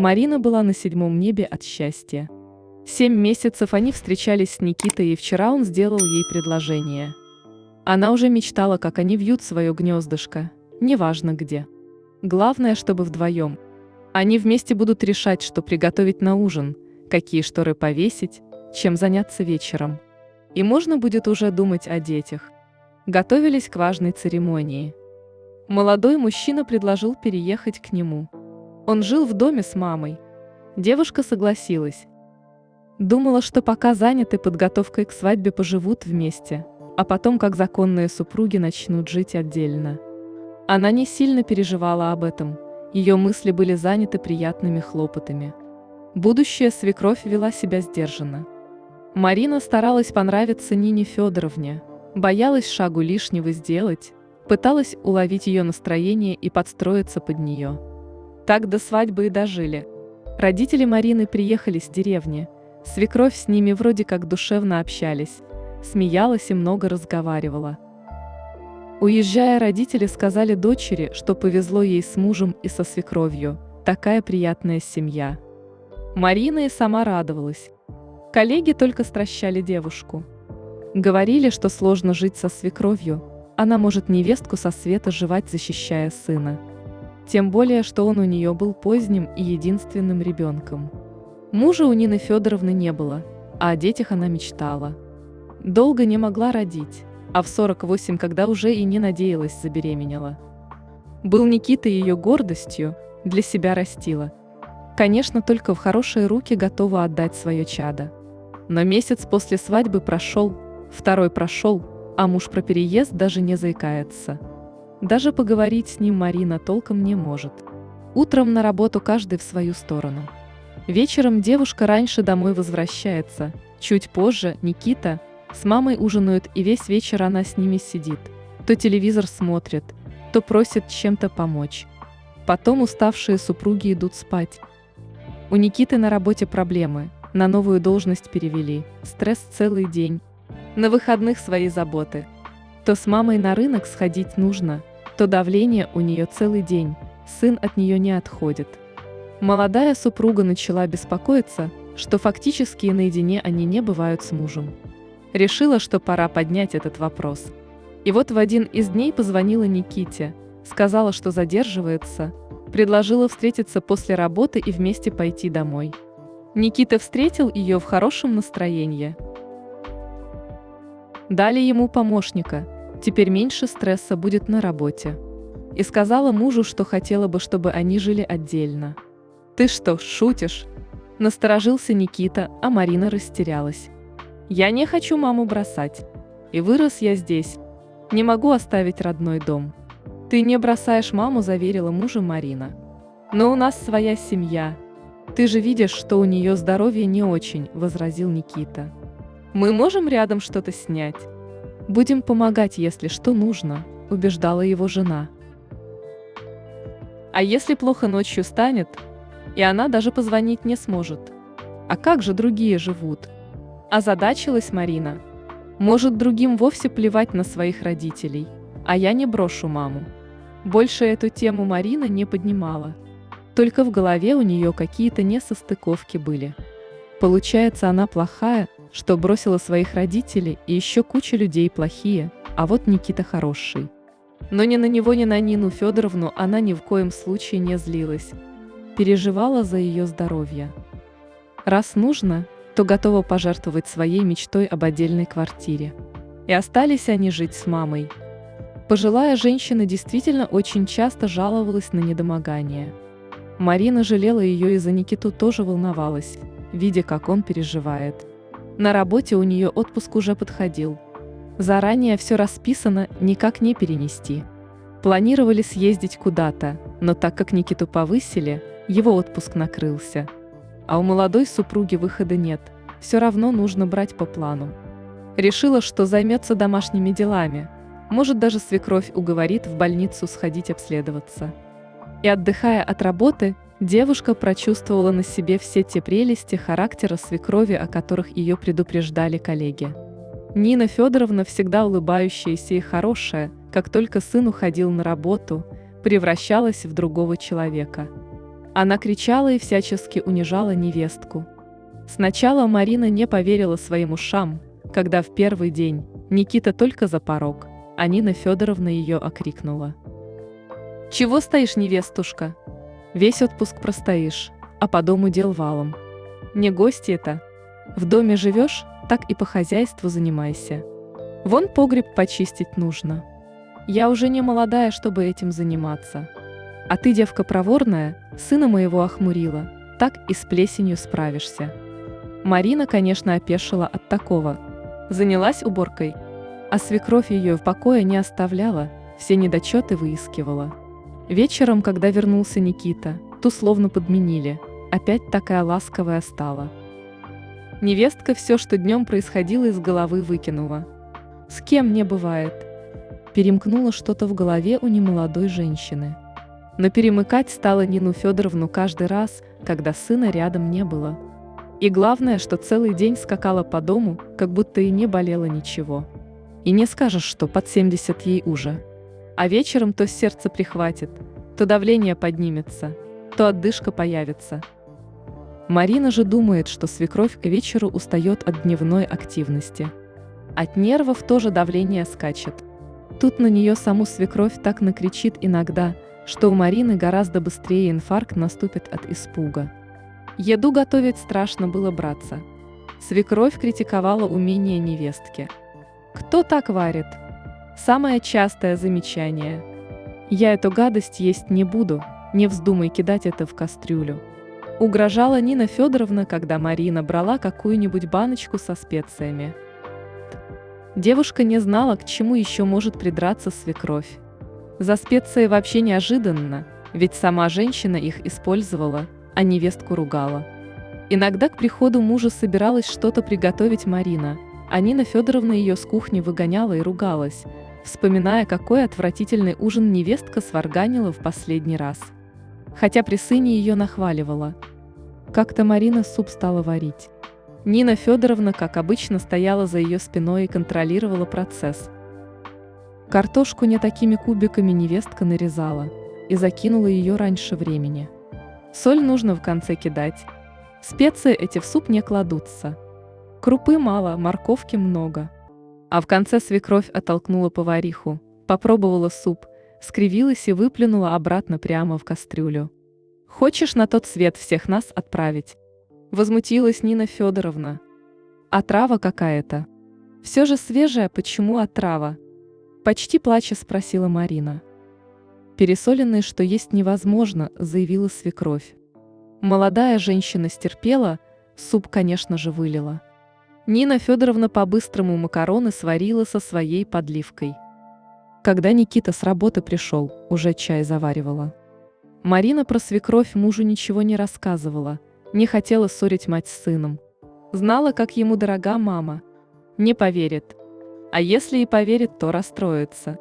Марина была на седьмом небе от счастья. 7 месяцев они встречались с Никитой, и вчера он сделал ей предложение. Она уже мечтала, как они вьют свое гнездышко, неважно где. Главное, чтобы вдвоем. Они вместе будут решать, что приготовить на ужин, какие шторы повесить, чем заняться вечером. И можно будет уже думать о детях. Готовились к важной церемонии. Молодой мужчина предложил переехать к нему. Он жил в доме с мамой. Девушка согласилась. Думала, что пока заняты подготовкой к свадьбе, поживут вместе, а потом, как законные супруги, начнут жить отдельно. Она не сильно переживала об этом, ее мысли были заняты приятными хлопотами. Будущая свекровь вела себя сдержанно. Марина старалась понравиться Нине Федоровне, боялась шагу лишнего сделать, пыталась уловить ее настроение и подстроиться под нее. Так до свадьбы и дожили. Родители Марины приехали с деревни, свекровь с ними вроде как душевно общались, смеялась и много разговаривала. Уезжая, родители сказали дочери, что повезло ей с мужем и со свекровью, такая приятная семья. Марина и сама радовалась. Коллеги только стращали девушку. Говорили, что сложно жить со свекровью, она может невестку со света жевать, защищая сына. Тем более, что он у нее был поздним и единственным ребенком. Мужа у Нины Федоровны не было, а о детях она мечтала. Долго не могла родить, а в 48, когда уже и не надеялась, забеременела. Был Никита ее гордостью, для себя растила. Конечно, только в хорошие руки готова отдать свое чадо. Но месяц после свадьбы прошел, второй прошел, а муж про переезд даже не заикается. Даже поговорить с ним Марина толком не может. Утром на работу каждый в свою сторону. Вечером девушка раньше домой возвращается, чуть позже Никита с мамой ужинают, и весь вечер она с ними сидит, то телевизор смотрит, то просит чем-то помочь. Потом уставшие супруги идут спать. У Никиты на работе проблемы, на новую должность перевели, стресс целый день. На выходных свои заботы. То с мамой на рынок сходить нужно, то давление у нее целый день, сын от нее не отходит. Молодая супруга начала беспокоиться, что фактически наедине они не бывают с мужем. Решила, что пора поднять этот вопрос. И вот в один из дней позвонила Никите, сказала, что задерживается, предложила встретиться после работы и вместе пойти домой. Никита встретил ее в хорошем настроении. Дали ему помощника, теперь меньше стресса будет на работе. И сказала мужу, что хотела бы, чтобы они жили отдельно. «Ты что, шутишь?» Насторожился Никита, а Марина растерялась. «Я не хочу маму бросать. И вырос я здесь. Не могу оставить родной дом». «Ты не бросаешь маму», заверила мужа Марина. «Но у нас своя семья. Ты же видишь, что у нее здоровье не очень», возразил Никита. «Мы можем рядом что-то снять. Будем помогать, если что нужно», убеждала его жена. «А если плохо ночью станет, и она даже позвонить не сможет? А как же другие живут?» Озадачилась Марина. «Может, другим вовсе плевать на своих родителей, а я не брошу маму». Больше эту тему Марина не поднимала. Только в голове у нее какие-то несостыковки были. Получается, она плохая, что бросила своих родителей, и еще куча людей плохие, а вот Никита хороший. Но ни на него, ни на Нину Федоровну она ни в коем случае не злилась. Переживала за ее здоровье. Раз нужно, то готова пожертвовать своей мечтой об отдельной квартире. И остались они жить с мамой. Пожилая женщина действительно очень часто жаловалась на недомогание. Марина жалела ее и за Никиту тоже волновалась, видя, как он переживает. На работе у нее отпуск уже подходил. Заранее все расписано, никак не перенести. Планировали съездить куда-то, но так как Никиту повысили, его отпуск накрылся. А у молодой супруги выхода нет, все равно нужно брать по плану. Решила, что займется домашними делами, может даже свекровь уговорит в больницу сходить обследоваться. И отдыхая от работы, девушка прочувствовала на себе все те прелести характера свекрови, о которых ее предупреждали коллеги. Нина Федоровна, всегда улыбающаяся и хорошая, как только сын уходил на работу, превращалась в другого человека. Она кричала и всячески унижала невестку. Сначала Марина не поверила своим ушам, когда в первый день Никита только за порог, а Нина Федоровна ее окрикнула. «Чего стоишь, невестушка? Весь отпуск простоишь, а по дому дел валом. Не гости это. В доме живешь, так и по хозяйству занимайся. Вон погреб почистить нужно. Я уже не молодая, чтобы этим заниматься. А ты, девка проворная, сына моего охмурила, так и с плесенью справишься». Марина, конечно, опешила от такого. Занялась уборкой, а свекровь ее в покое не оставляла, все недочеты выискивала. Вечером, когда вернулся Никита, ту словно подменили, опять такая ласковая стала. Невестка все, что днем происходило, из головы выкинула. С кем не бывает. Перемкнуло что-то в голове у немолодой женщины. Но перемыкать стало Нину Федоровну каждый раз, когда сына рядом не было. И главное, что целый день скакала по дому, как будто и не болело ничего. И не скажешь, что под 70 ей уже. А вечером то сердце прихватит, то давление поднимется, то отдышка появится. Марина же думает, что свекровь к вечеру устает от дневной активности. От нервов тоже давление скачет. Тут на нее саму свекровь так накричит иногда, что у Марины гораздо быстрее инфаркт наступит от испуга. Еду готовить страшно было браться. Свекровь критиковала умение невестки. «Кто так варит?» Самое частое замечание. «Я эту гадость есть не буду, не вздумай кидать это в кастрюлю». Угрожала Нина Федоровна, когда Марина брала какую-нибудь баночку со специями. Девушка не знала, к чему еще может придраться свекровь. За специи вообще неожиданно, ведь сама женщина их использовала, а невестку ругала. Иногда к приходу мужа собиралась что-то приготовить Марина, а Нина Федоровна ее с кухни выгоняла и ругалась, вспоминая, какой отвратительный ужин невестка сварганила в последний раз. Хотя при сыне ее нахваливала. Как-то Марина суп стала варить. Нина Федоровна, как обычно, стояла за ее спиной и контролировала процесс. Картошку не такими кубиками невестка нарезала и закинула ее раньше времени. Соль нужно в конце кидать. Специи эти в суп не кладутся. Крупы мало, морковки много. А в конце свекровь оттолкнула повариху, попробовала суп, скривилась и выплюнула обратно прямо в кастрюлю. «Хочешь на тот свет всех нас отправить?» Возмутилась Нина Федоровна. «Отрава какая-то. Все же свежая, почему отрава?» Почти плача спросила Марина. «Пересоленные, что есть невозможно», заявила свекровь. Молодая женщина стерпела, суп, конечно же, вылила. Нина Федоровна по-быстрому макароны сварила со своей подливкой. Когда Никита с работы пришел, уже чай заваривала. Марина про свекровь мужу ничего не рассказывала, не хотела ссорить мать с сыном. Знала, как ему дорога мама. Не поверит. А если и поверит, то расстроится.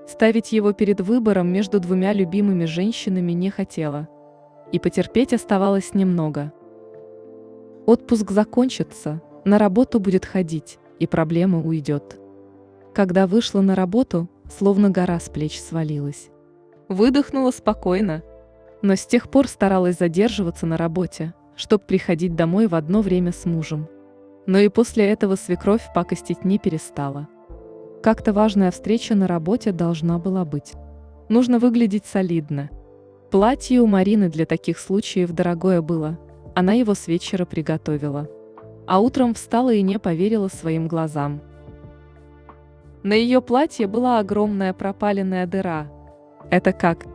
Ставить его перед выбором между двумя любимыми женщинами не хотела. И потерпеть оставалось немного. Отпуск закончится, на работу будет ходить, и проблема уйдет. Когда вышла на работу, словно гора с плеч свалилась. Выдохнула спокойно, но с тех пор старалась задерживаться на работе, чтоб приходить домой в одно время с мужем. Но и после этого свекровь пакостить не перестала. Как-то важная встреча на работе должна была быть. Нужно выглядеть солидно. Платье у Марины для таких случаев дорогое было, она его с вечера приготовила. А утром встала и не поверила своим глазам. На ее платье была огромная пропаленная дыра. Это как?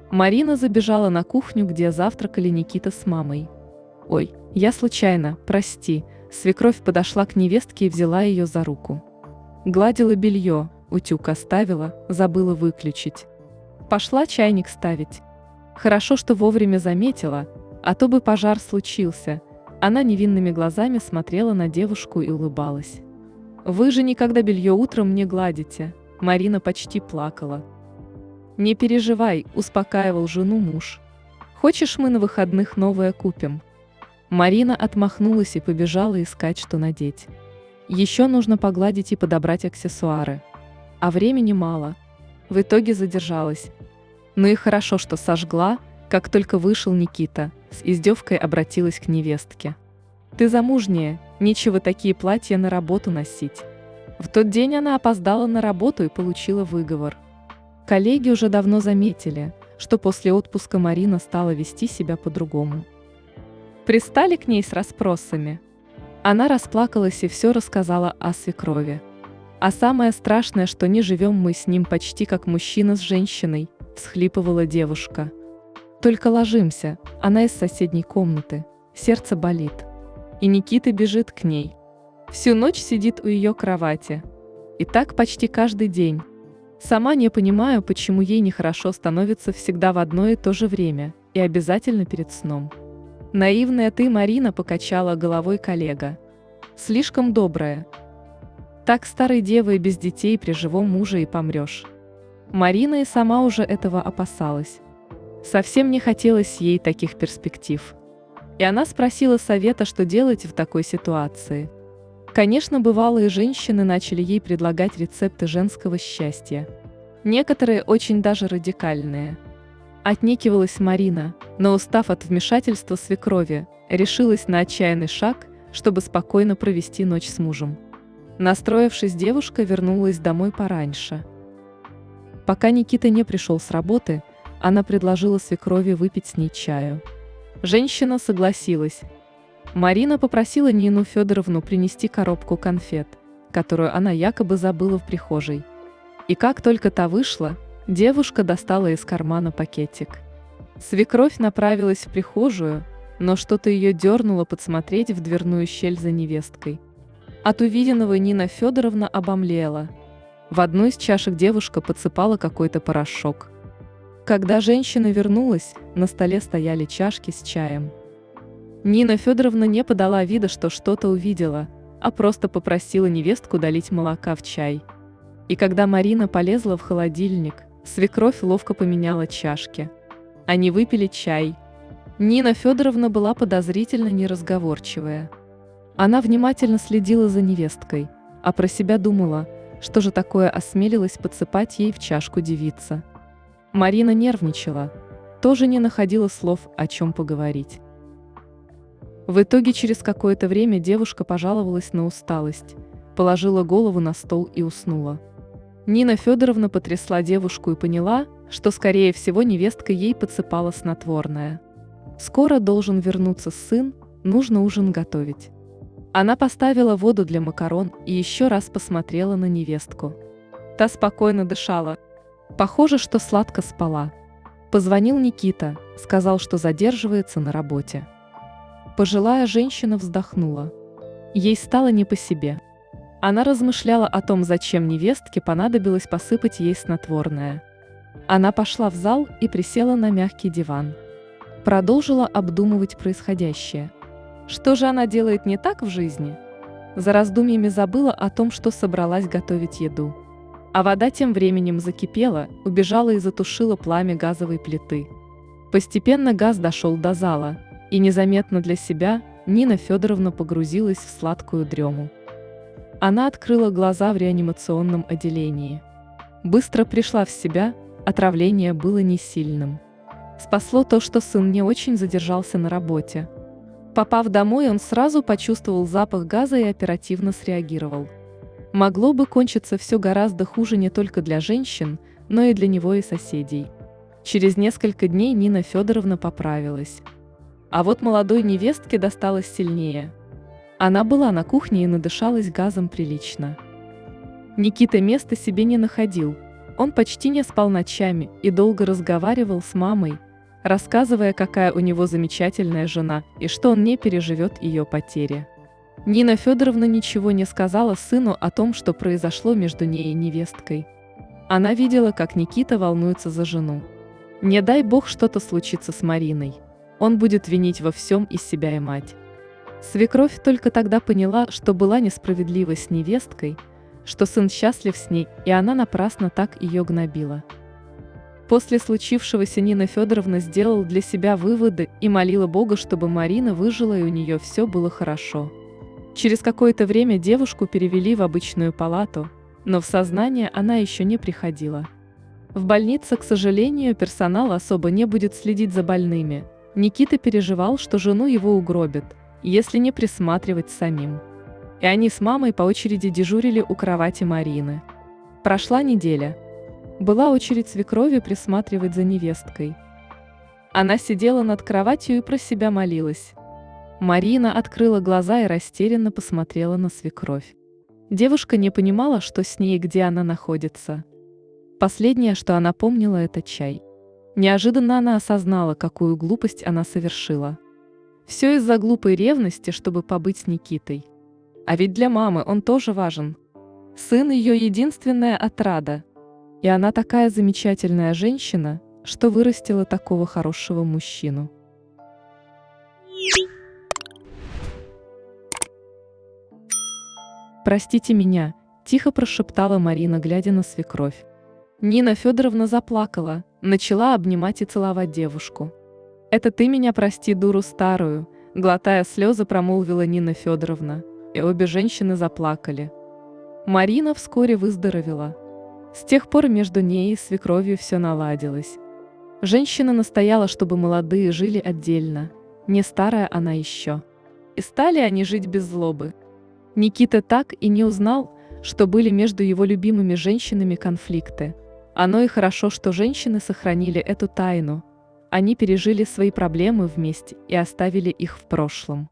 Марина забежала на кухню, где завтракали Никита с мамой. «Ой, я случайно, прости», свекровь подошла к невестке и взяла ее за руку. Гладила белье, утюг оставила, забыла выключить. Пошла чайник ставить. Хорошо, что вовремя заметила, а то бы пожар случился. Она невинными глазами смотрела на девушку и улыбалась. «Вы же никогда белье утром не гладите», Марина почти плакала. «Не переживай», успокаивал жену муж. «Хочешь, мы на выходных новое купим?» Марина отмахнулась и побежала искать, что надеть. Еще нужно погладить и подобрать аксессуары. А времени мало. В итоге задержалась. Ну и хорошо, что сожгла, Как только вышел Никита, с издевкой обратилась к невестке. «Ты замужняя, нечего такие платья на работу носить». В тот день она опоздала на работу и получила выговор. Коллеги уже давно заметили, что после отпуска Марина стала вести себя по-другому. Пристали к ней с расспросами. Она расплакалась и все рассказала о свекрови. «А самое страшное, что не живем мы с ним почти как мужчина с женщиной», – всхлипывала девушка. «Только ложимся, она из соседней комнаты, сердце болит. И Никита бежит к ней. Всю ночь сидит у ее кровати. И так почти каждый день. Сама не понимаю, почему ей нехорошо становится всегда в одно и то же время, и обязательно перед сном». «Наивная ты, Марина», – покачала головой коллега. «Слишком добрая. Так старой девой без детей при живом муже и помрешь». Марина и сама уже этого опасалась. Совсем не хотелось ей таких перспектив. И она спросила совета, что делать в такой ситуации. Конечно, бывалые женщины начали ей предлагать рецепты женского счастья. Некоторые очень даже радикальные. Отнекивалась Марина, но, устав от вмешательства свекрови, решилась на отчаянный шаг, чтобы спокойно провести ночь с мужем. Настроившись, девушка вернулась домой пораньше. Пока Никита не пришел с работы, она предложила свекрови выпить с ней чаю. Женщина согласилась. Марина попросила Нину Федоровну принести коробку конфет, которую она якобы забыла в прихожей. И как только та вышла, девушка достала из кармана пакетик. Свекровь направилась в прихожую, но что-то ее дернуло подсмотреть в дверную щель за невесткой. От увиденного Нина Федоровна обомлела. В одну из чашек девушка подсыпала какой-то порошок. Когда женщина вернулась, на столе стояли чашки с чаем. Нина Федоровна не подала вида, что что-то увидела, а просто попросила невестку долить молока в чай. И когда Марина полезла в холодильник, свекровь ловко поменяла чашки. Они выпили чай. Нина Федоровна была подозрительно неразговорчивая. Она внимательно следила за невесткой, а про себя думала, что же такое осмелилась подсыпать ей в чашку девица. Марина нервничала, тоже не находила слов, о чем поговорить. В итоге через какое-то время девушка пожаловалась на усталость, положила голову на стол и уснула. Нина Федоровна потрясла девушку и поняла, что, скорее всего, невестка ей подсыпала снотворное. Скоро должен вернуться сын, нужно ужин готовить. Она поставила воду для макарон и еще раз посмотрела на невестку. Та спокойно дышала. Похоже, что сладко спала. Позвонил Никита, сказал, что задерживается на работе. Пожилая женщина вздохнула. Ей стало не по себе. Она размышляла о том, зачем невестке понадобилось посыпать ей снотворное. Она пошла в зал и присела на мягкий диван. Продолжила обдумывать происходящее. Что же она делает не так в жизни? За раздумьями забыла о том, что собралась готовить еду. А вода тем временем закипела, убежала и затушила пламя газовой плиты. Постепенно газ дошел до зала, и незаметно для себя Нина Федоровна погрузилась в сладкую дрему. Она открыла глаза в реанимационном отделении. Быстро пришла в себя, отравление было не сильным. Спасло то, что сын не очень задержался на работе. Попав домой, он сразу почувствовал запах газа и оперативно среагировал. Могло бы кончиться все гораздо хуже не только для женщин, но и для него и соседей. Через несколько дней Нина Федоровна поправилась. А вот молодой невестке досталось сильнее. Она была на кухне и надышалась газом прилично. Никита места себе не находил. Он почти не спал ночами и долго разговаривал с мамой, рассказывая, какая у него замечательная жена и что он не переживет ее потери. Нина Федоровна ничего не сказала сыну о том, что произошло между ней и невесткой. Она видела, как Никита волнуется за жену. Не дай бог что-то случится с Мариной. Он будет винить во всем и себя, и мать. Свекровь только тогда поняла, что была несправедлива с невесткой, что сын счастлив с ней, и она напрасно так ее гнобила. После случившегося Нина Федоровна сделала для себя выводы и молила Бога, чтобы Марина выжила и у нее все было хорошо. Через какое-то время девушку перевели в обычную палату, но в сознание она еще не приходила. В больнице, к сожалению, персонал особо не будет следить за больными. Никита переживал, что жену его угробят, если не присматривать самим. И они с мамой по очереди дежурили у кровати Марины. Прошла неделя. Была очередь свекрови присматривать за невесткой. Она сидела над кроватью и про себя молилась. Марина открыла глаза и растерянно посмотрела на свекровь. Девушка не понимала, что с ней и где она находится. Последнее, что она помнила, это чай. Неожиданно она осознала, какую глупость она совершила. Все из-за глупой ревности, чтобы побыть с Никитой. А ведь для мамы он тоже важен. Сын ее единственная отрада. И она такая замечательная женщина, что вырастила такого хорошего мужчину. «Простите меня», – тихо прошептала Марина, глядя на свекровь. Нина Федоровна заплакала, начала обнимать и целовать девушку. «Это ты меня прости, дуру старую», – глотая слезы, промолвила Нина Федоровна, и обе женщины заплакали. Марина вскоре выздоровела. С тех пор между ней и свекровью все наладилось. Женщина настояла, чтобы молодые жили отдельно, не старая она еще. И стали они жить без злобы. Никита так и не узнал, что были между его любимыми женщинами конфликты. Оно и хорошо, что женщины сохранили эту тайну. Они пережили свои проблемы вместе и оставили их в прошлом.